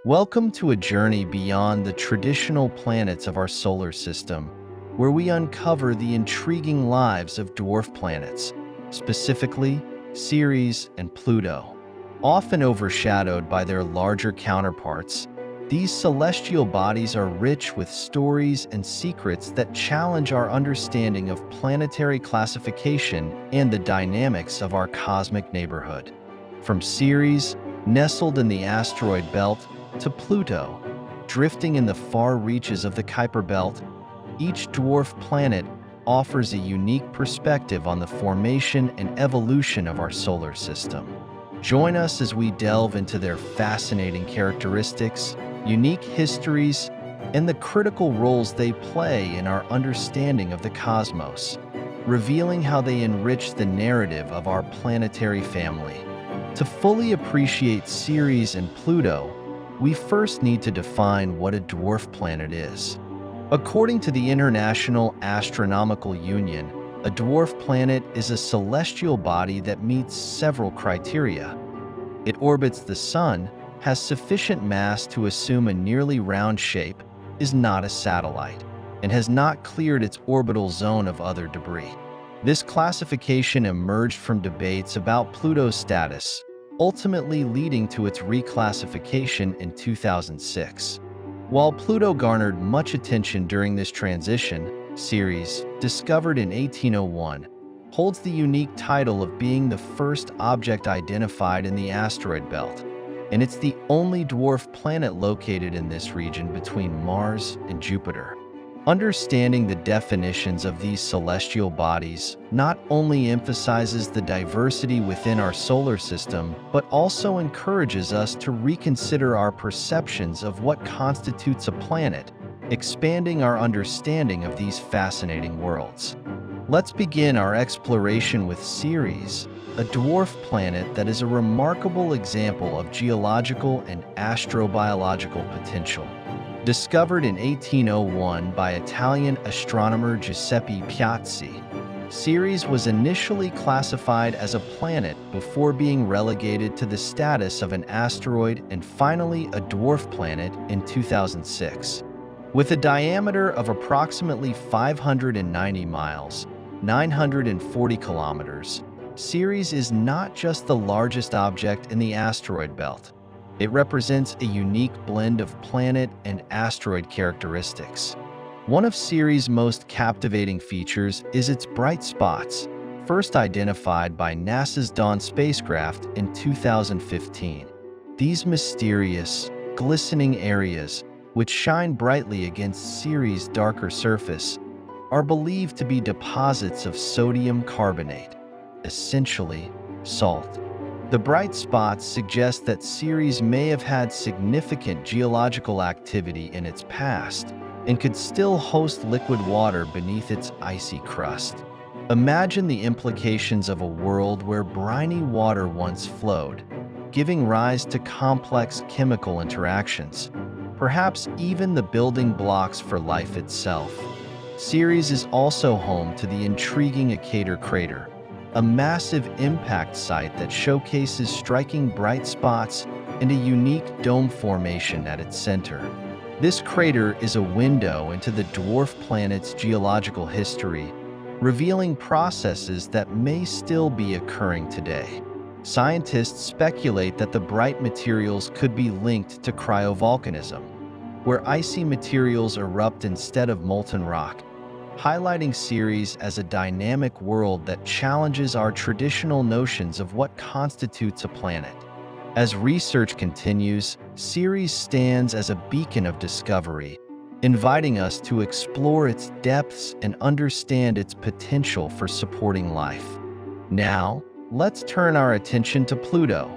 Welcome to a journey beyond the traditional planets of our solar system, where we uncover the intriguing lives of dwarf planets, specifically Ceres and Pluto. Often overshadowed by their larger counterparts, these celestial bodies are rich with stories and secrets that challenge our understanding of planetary classification and the dynamics of our cosmic neighborhood. From Ceres, nestled in the asteroid belt, to Pluto, drifting in the far reaches of the Kuiper Belt, each dwarf planet offers a unique perspective on the formation and evolution of our solar system. Join us as we delve into their fascinating characteristics, unique histories, and the critical roles they play in our understanding of the cosmos, revealing how they enrich the narrative of our planetary family. To fully appreciate Ceres and Pluto, we first need to define what a dwarf planet is. According to the International Astronomical Union, a dwarf planet is a celestial body that meets several criteria. It orbits the Sun, has sufficient mass to assume a nearly round shape, is not a satellite, and has not cleared its orbital zone of other debris. This classification emerged from debates about Pluto's status, ultimately leading to its reclassification in 2006. While Pluto garnered much attention during this transition, Ceres, discovered in 1801, holds the unique title of being the first object identified in the asteroid belt, and it's the only dwarf planet located in this region between Mars and Jupiter. Understanding the definitions of these celestial bodies not only emphasizes the diversity within our solar system, but also encourages us to reconsider our perceptions of what constitutes a planet, expanding our understanding of these fascinating worlds. Let's begin our exploration with Ceres, a dwarf planet that is a remarkable example of geological and astrobiological potential. Discovered in 1801 by Italian astronomer Giuseppe Piazzi, Ceres was initially classified as a planet before being relegated to the status of an asteroid and finally a dwarf planet in 2006. With a diameter of approximately 590 miles, 940 kilometers, Ceres is not just the largest object in the asteroid belt. It represents a unique blend of planet and asteroid characteristics. One of Ceres' most captivating features is its bright spots, first identified by NASA's Dawn spacecraft in 2015. These mysterious, glistening areas, which shine brightly against Ceres' darker surface, are believed to be deposits of sodium carbonate, essentially salt. The bright spots suggest that Ceres may have had significant geological activity in its past and could still host liquid water beneath its icy crust. Imagine the implications of a world where briny water once flowed, giving rise to complex chemical interactions, perhaps even the building blocks for life itself. Ceres is also home to the intriguing Acator crater, a massive impact site that showcases striking bright spots and a unique dome formation at its center. This crater is a window into the dwarf planet's geological history, revealing processes that may still be occurring today. Scientists speculate that the bright materials could be linked to cryovolcanism, where icy materials erupt instead of molten rock, highlighting Ceres as a dynamic world that challenges our traditional notions of what constitutes a planet. As research continues, Ceres stands as a beacon of discovery, inviting us to explore its depths and understand its potential for supporting life. Now, let's turn our attention to Pluto,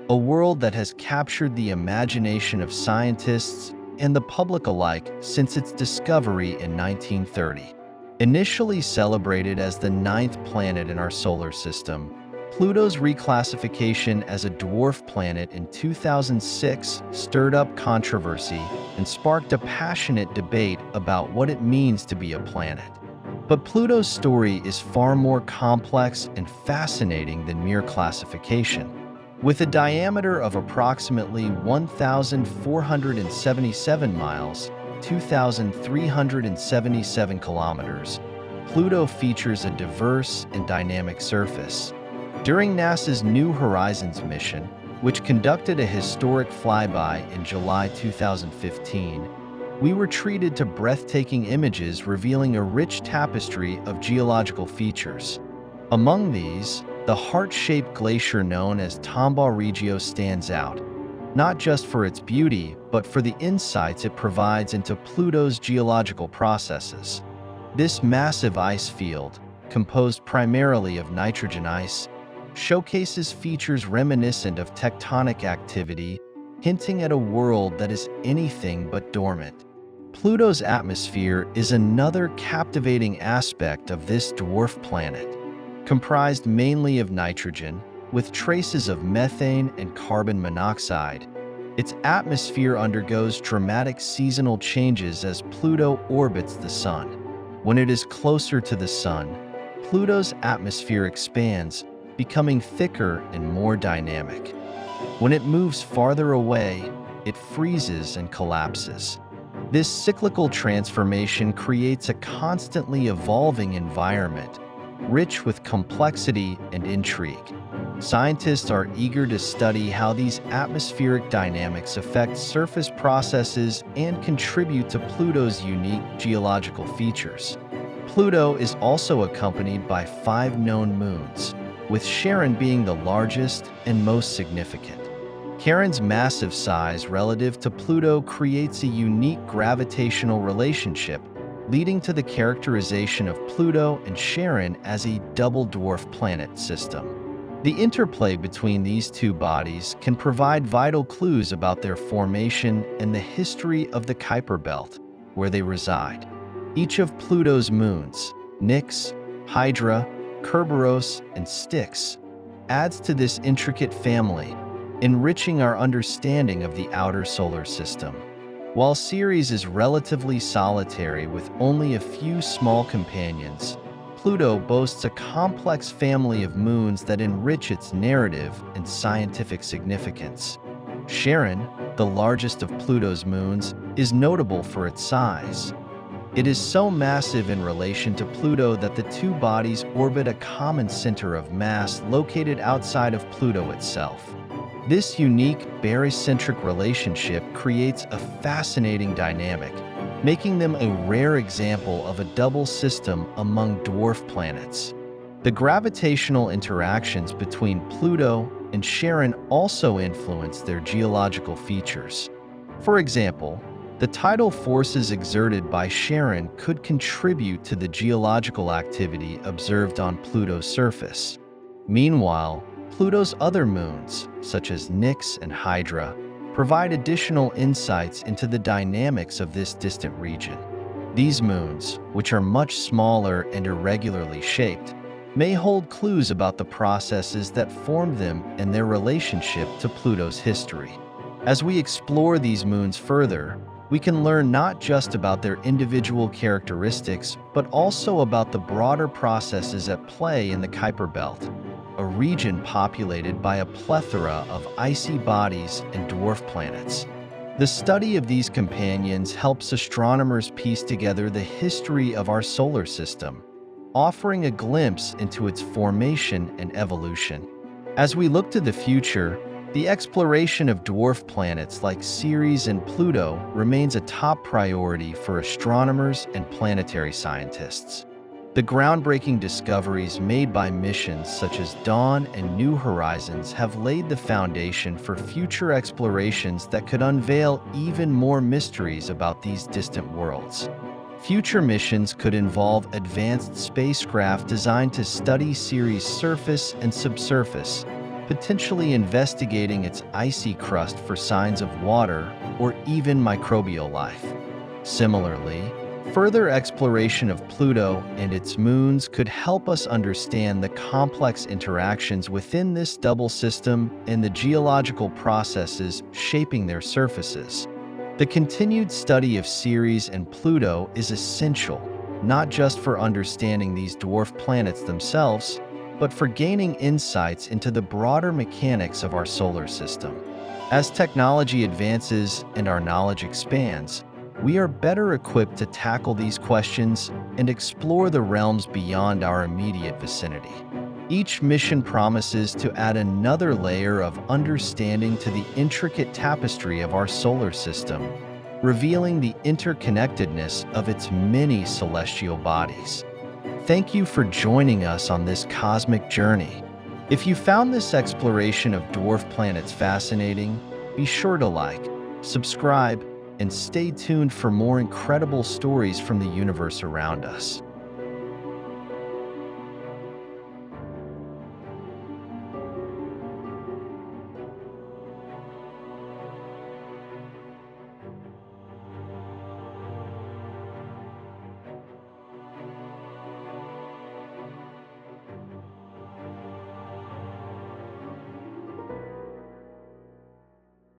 a world that has captured the imagination of scientists and the public alike since its discovery in 1930. Initially celebrated as the ninth planet in our solar system, Pluto's reclassification as a dwarf planet in 2006 stirred up controversy and sparked a passionate debate about what it means to be a planet. But Pluto's story is far more complex and fascinating than mere classification. With a diameter of approximately 1,477 miles, 2,377 kilometers, Pluto features a diverse and dynamic surface. During NASA's New Horizons mission, which conducted a historic flyby in July 2015, we were treated to breathtaking images revealing a rich tapestry of geological features. Among these, the heart-shaped glacier known as Tombaugh Regio stands out, not just for its beauty, but for the insights it provides into Pluto's geological processes. This massive ice field, composed primarily of nitrogen ice, showcases features reminiscent of tectonic activity, hinting at a world that is anything but dormant. Pluto's atmosphere is another captivating aspect of this dwarf planet. Comprised mainly of nitrogen, with traces of methane and carbon monoxide, its atmosphere undergoes dramatic seasonal changes as Pluto orbits the Sun. When it is closer to the Sun, Pluto's atmosphere expands, becoming thicker and more dynamic. When it moves farther away, it freezes and collapses. This cyclical transformation creates a constantly evolving environment, rich with complexity and intrigue. Scientists are eager to study how these atmospheric dynamics affect surface processes and contribute to Pluto's unique geological features. Pluto is also accompanied by 5 known moons, with Charon being the largest and most significant. Charon's massive size relative to Pluto creates a unique gravitational relationship, leading to the characterization of Pluto and Charon as a double dwarf planet system. The interplay between these two bodies can provide vital clues about their formation and the history of the Kuiper Belt, where they reside. Each of Pluto's moons, Nix, Hydra, Kerberos, and Styx, adds to this intricate family, enriching our understanding of the outer solar system. While Ceres is relatively solitary with only a few small companions, Pluto boasts a complex family of moons that enrich its narrative and scientific significance. Charon, the largest of Pluto's moons, is notable for its size. It is so massive in relation to Pluto that the two bodies orbit a common center of mass located outside of Pluto itself. This unique barycentric relationship creates a fascinating dynamic, making them a rare example of a double system among dwarf planets. The gravitational interactions between Pluto and Charon also influence their geological features. For example, the tidal forces exerted by Charon could contribute to the geological activity observed on Pluto's surface. Meanwhile, Pluto's other moons, such as Nix and Hydra, provide additional insights into the dynamics of this distant region. These moons, which are much smaller and irregularly shaped, may hold clues about the processes that formed them and their relationship to Pluto's history. As we explore these moons further, we can learn not just about their individual characteristics, but also about the broader processes at play in the Kuiper Belt, a region populated by a plethora of icy bodies and dwarf planets. The study of these companions helps astronomers piece together the history of our solar system, offering a glimpse into its formation and evolution. As we look to the future, the exploration of dwarf planets like Ceres and Pluto remains a top priority for astronomers and planetary scientists. The groundbreaking discoveries made by missions such as Dawn and New Horizons have laid the foundation for future explorations that could unveil even more mysteries about these distant worlds. Future missions could involve advanced spacecraft designed to study Ceres' surface and subsurface, potentially investigating its icy crust for signs of water or even microbial life. Similarly, further exploration of Pluto and its moons could help us understand the complex interactions within this double system and the geological processes shaping their surfaces. The continued study of Ceres and Pluto is essential, not just for understanding these dwarf planets themselves, but for gaining insights into the broader mechanics of our solar system. As technology advances and our knowledge expands, we are better equipped to tackle these questions and explore the realms beyond our immediate vicinity. Each mission promises to add another layer of understanding to the intricate tapestry of our solar system, revealing the interconnectedness of its many celestial bodies. Thank you for joining us on this cosmic journey. If you found this exploration of dwarf planets fascinating, be sure to like, subscribe, and stay tuned for more incredible stories from the universe around us.